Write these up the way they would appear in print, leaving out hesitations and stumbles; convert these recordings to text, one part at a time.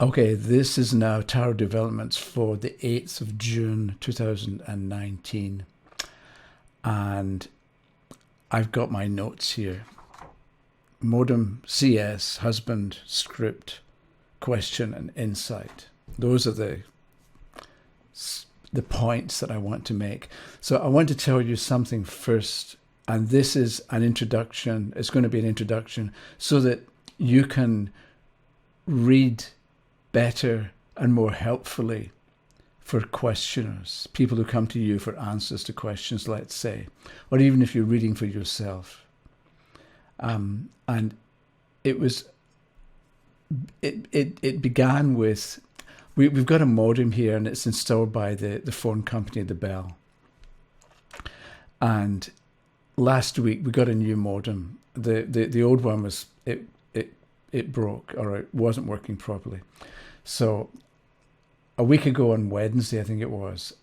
Okay, this is now Tarot Developments for the 8th of June 2019. And I've got my notes here. Modem, CS, husband, script, question, and insight. Those are the points that I want to make. So I want to tell you something first, and this is an introduction. It's going to be an introduction so that you can read better and more helpfully for questioners, people who come to you for answers to questions, let's say, or even if you're reading for yourself. And it began with, we've got a modem here and it's installed by the phone company, the Bell. And last week we got a new modem. The old one was, it broke, or it wasn't working properly. So a week ago on Wednesday, I think it was,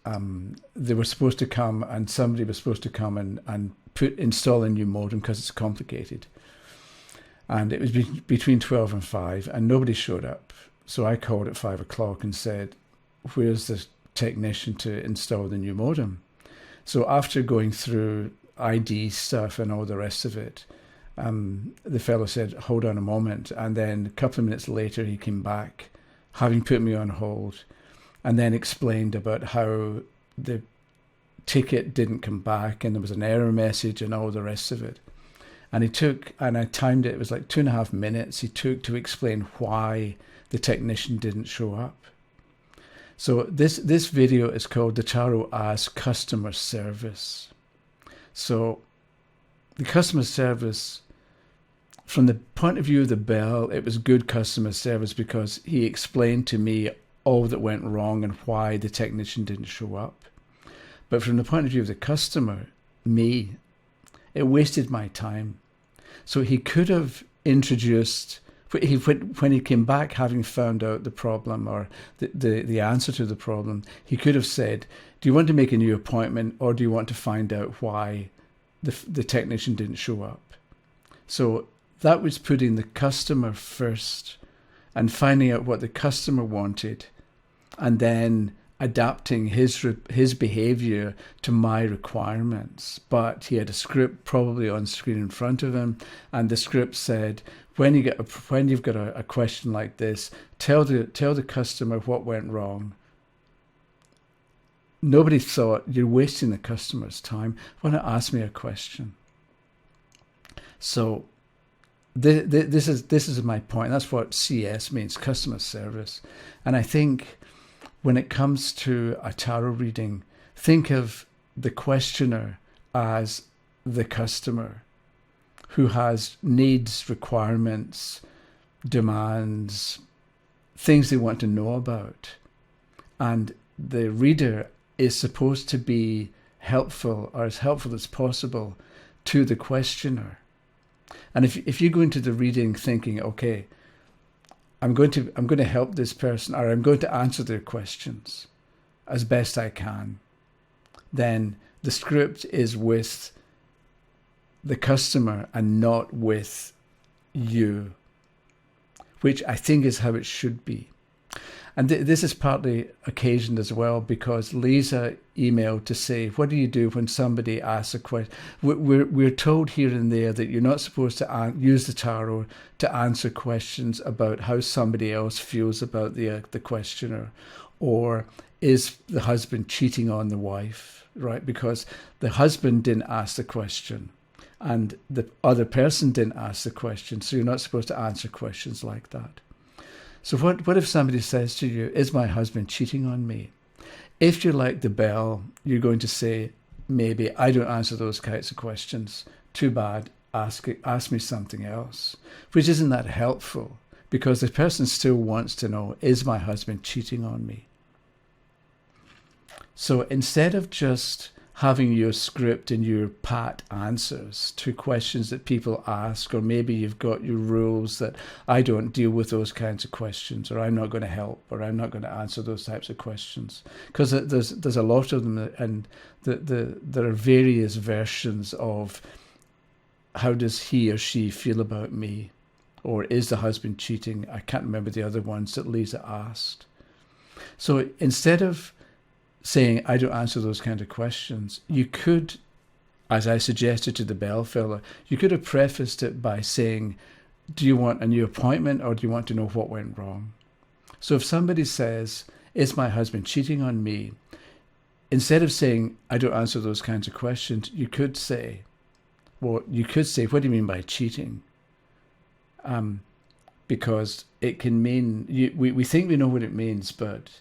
they were supposed to come, and somebody was supposed to come and install a new modem because it's complicated. And it was between 12 and 5, and nobody showed up. So I called at 5 o'clock and said, where's the technician to install the new modem? So after going through ID stuff and all the rest of it, the fellow said, hold on a moment. And then a couple of minutes later, he came back, having put me on hold, and then explained about how the ticket didn't come back and there was an error message and all the rest of it. And I timed it, it was like 2.5 minutes he took to explain why the technician didn't show up. So this video is called The Tarot as Customer Service. So the customer service, from the point of view of the Bell, it was good customer service because he explained to me all that went wrong and why the technician didn't show up. But from the point of view of the customer, me, it wasted my time. So he could have introduced, when he came back having found out the problem or the answer to the problem, he could have said, do you want to make a new appointment or do you want to find out why the technician didn't show up? So that was putting the customer first and finding out what the customer wanted and then adapting his behavior to my requirements. But he had a script probably on screen in front of him, and the script said, when you've got a question like this, tell the customer what went wrong. Nobody thought, you're wasting the customer's time. Why not ask me a question? So this is my point. That's what CS means, customer service. And I think when it comes to a tarot reading, think of the questioner as the customer who has needs, requirements, demands, things they want to know about. And the reader is supposed to be helpful, or as helpful as possible, to the questioner. And if you go into the reading thinking, okay, I'm going to help this person, or I'm going to answer their questions as best I can, then the script is with the customer and not with you, which I think is how it should be. And this is partly occasioned as well because Lisa emailed to say, what do you do when somebody asks a question? We're told here and there that you're not supposed to use the tarot to answer questions about how somebody else feels about the questioner, or is the husband cheating on the wife, right? Because the husband didn't ask the question and the other person didn't ask the question, so you're not supposed to answer questions like that. So what if somebody says to you, is my husband cheating on me? If you're like the Bell, you're going to say, maybe, I don't answer those kinds of questions. Too bad, ask me something else. Which isn't that helpful, because the person still wants to know, is my husband cheating on me? So instead of just having your script and your pat answers to questions that people ask, or maybe you've got your rules that I don't deal with those kinds of questions, or I'm not going to help, or I'm not going to answer those types of questions, because there's a lot of them, and there are various versions of how does he or she feel about me, or is the husband cheating? I can't remember the other ones that Lisa asked. So instead of saying, I don't answer those kind of questions, you could, as I suggested to the Bell fella, you could have prefaced it by saying, do you want a new appointment, or do you want to know what went wrong? So if somebody says, is my husband cheating on me? Instead of saying, I don't answer those kinds of questions, you could say, what do you mean by cheating? Because it can mean, we think we know what it means, but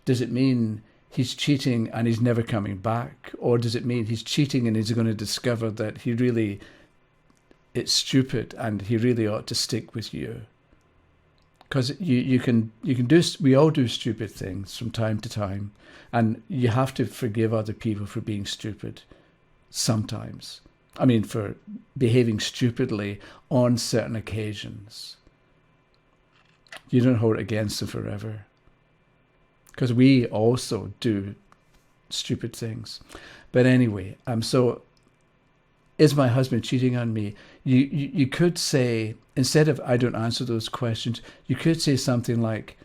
does it mean he's cheating and he's never coming back? Or does it mean he's cheating and he's going to discover that it's stupid and he really ought to stick with you? Because we all do stupid things from time to time, and you have to forgive other people for being stupid sometimes. I mean, for behaving stupidly on certain occasions. You don't hold it against them forever. Because we also do stupid things. But anyway, so is my husband cheating on me? You could say, instead of I don't answer those questions, you could say something like,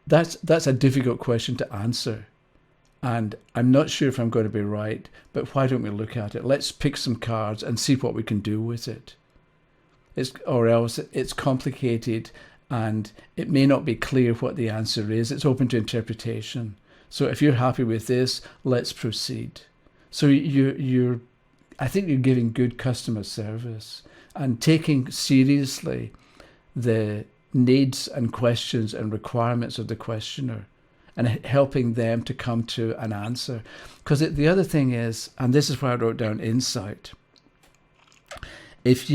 that's a difficult question to answer. And I'm not sure if I'm going to be right, but why don't we look at it? Let's pick some cards and see what we can do with it. Or else it's complicated and it may not be clear what the answer is. It's open to interpretation. So if you're happy with this, let's proceed. So I think you're giving good customer service and taking seriously the needs and questions and requirements of the questioner, and helping them to come to an answer. Because the other thing is, and this is where I wrote down insight. If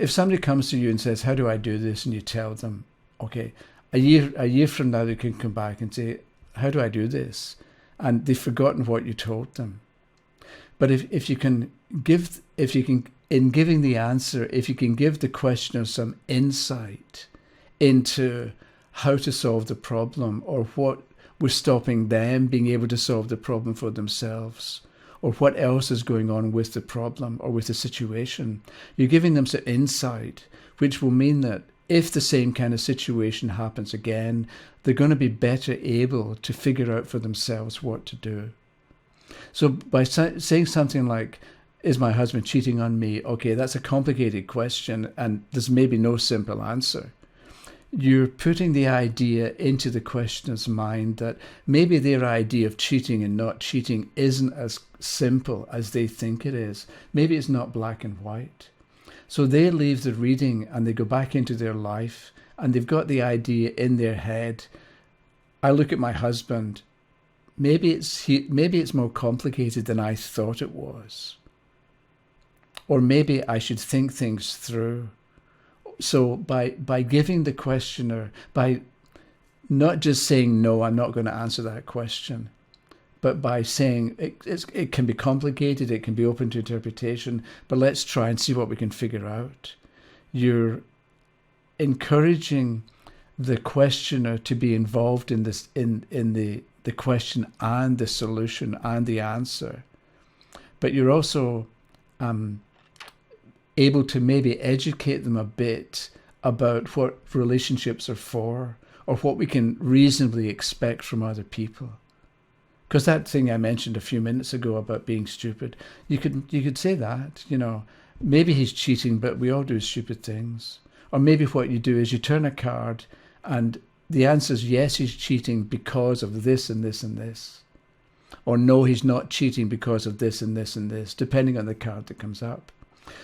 somebody comes to you and says, how do I do this? And you tell them, okay, a year from now they can come back and say, how do I do this? And they've forgotten what you told them. But if you can in giving the answer, if you can give the questioner some insight into how to solve the problem, or what was stopping them being able to solve the problem for themselves, or what else is going on with the problem or with the situation, you're giving them some insight, which will mean that if the same kind of situation happens again, they're going to be better able to figure out for themselves what to do. So by saying something like, is my husband cheating on me? Okay, that's a complicated question and there's maybe no simple answer. You're putting the idea into the questioner's mind that maybe their idea of cheating and not cheating isn't as simple as they think it is. Maybe it's not black and white. So they leave the reading and they go back into their life and they've got the idea in their head. I look at my husband. Maybe it's more complicated than I thought it was. Or maybe I should think things through. So by giving the questioner, by not just saying, no, I'm not going to answer that question, but by saying it can be complicated, it can be open to interpretation, but let's try and see what we can figure out. You're encouraging the questioner to be involved in this, in the question and the solution and the answer. But you're also able to maybe educate them a bit about what relationships are for, or what we can reasonably expect from other people. Because that thing I mentioned a few minutes ago about being stupid, you could say that, maybe he's cheating, but we all do stupid things. Or maybe what you do is you turn a card and the answer is yes, he's cheating because of this and this and this. Or no, he's not cheating because of this and this and this, depending on the card that comes up.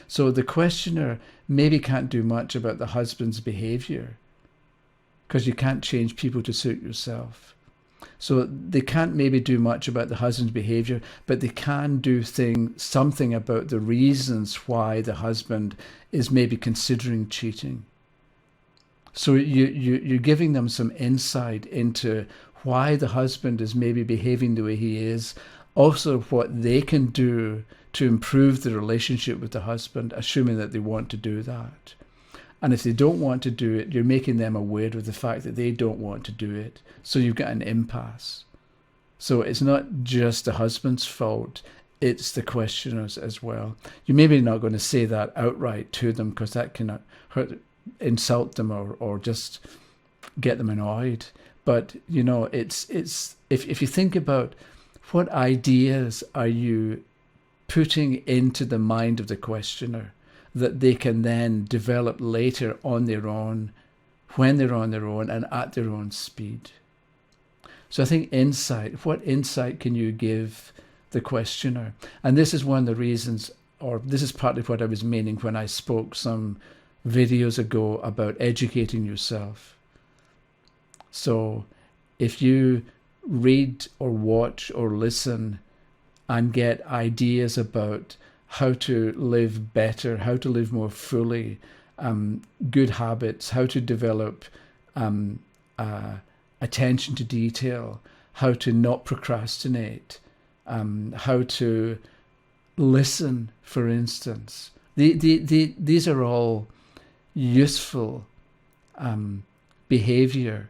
So the questioner maybe can't do much about the husband's behavior, because you can't change people to suit yourself. So they can't maybe do much about the husband's behavior, but they can do something about the reasons why the husband is maybe considering cheating. So you're giving them some insight into why the husband is maybe behaving the way he is, also what they can do to improve the relationship with the husband, assuming that they want to do that. And if they don't want to do it, you're making them aware of the fact that they don't want to do it. So you've got an impasse. So it's not just the husband's fault. it's the questioners as well. You're maybe not going to say that outright to them because that can insult them or just get them annoyed. But it's if you think about what ideas are you putting into the mind of the questioner that they can then develop later on their own, when they're on their own and at their own speed. So I think what insight can you give the questioner? And this is one of the reasons, or this is partly what I was meaning when I spoke some videos ago about educating yourself. So if you read or watch or listen and get ideas about how to live better, how to live more fully, good habits, how to develop attention to detail, how to not procrastinate, how to listen, for instance. These are all useful behavior,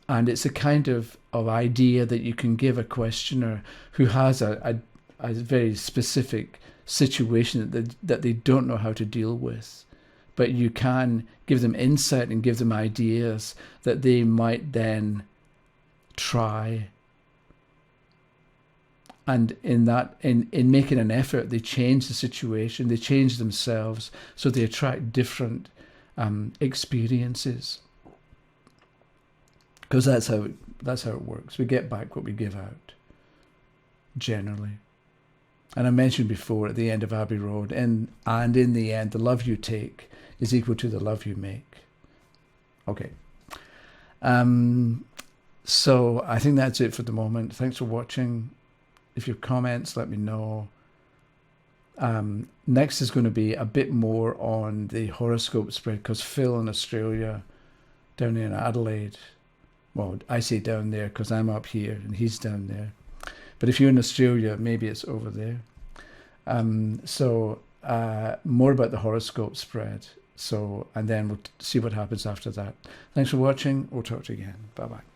and it's a kind of idea that you can give a questioner who has a very specific situation that they don't know how to deal with. But you can give them insight and give them ideas that they might then try. And in making an effort, they change the situation, they change themselves, so they attract different experiences. Because that's how it works. We get back what we give out, generally. And I mentioned before at the end of Abbey Road, and in the end, the love you take is equal to the love you make. Okay. So I think that's it for the moment. Thanks for watching. If you have comments, let me know. Next is going to be a bit more on the horoscope spread, because Phil in Australia, down in Adelaide, well, I say down there because I'm up here and he's down there. But if you're in Australia, maybe it's over there. So more about the horoscope spread. And then we'll see what happens after that. Thanks for watching. We'll talk to you again. Bye-bye.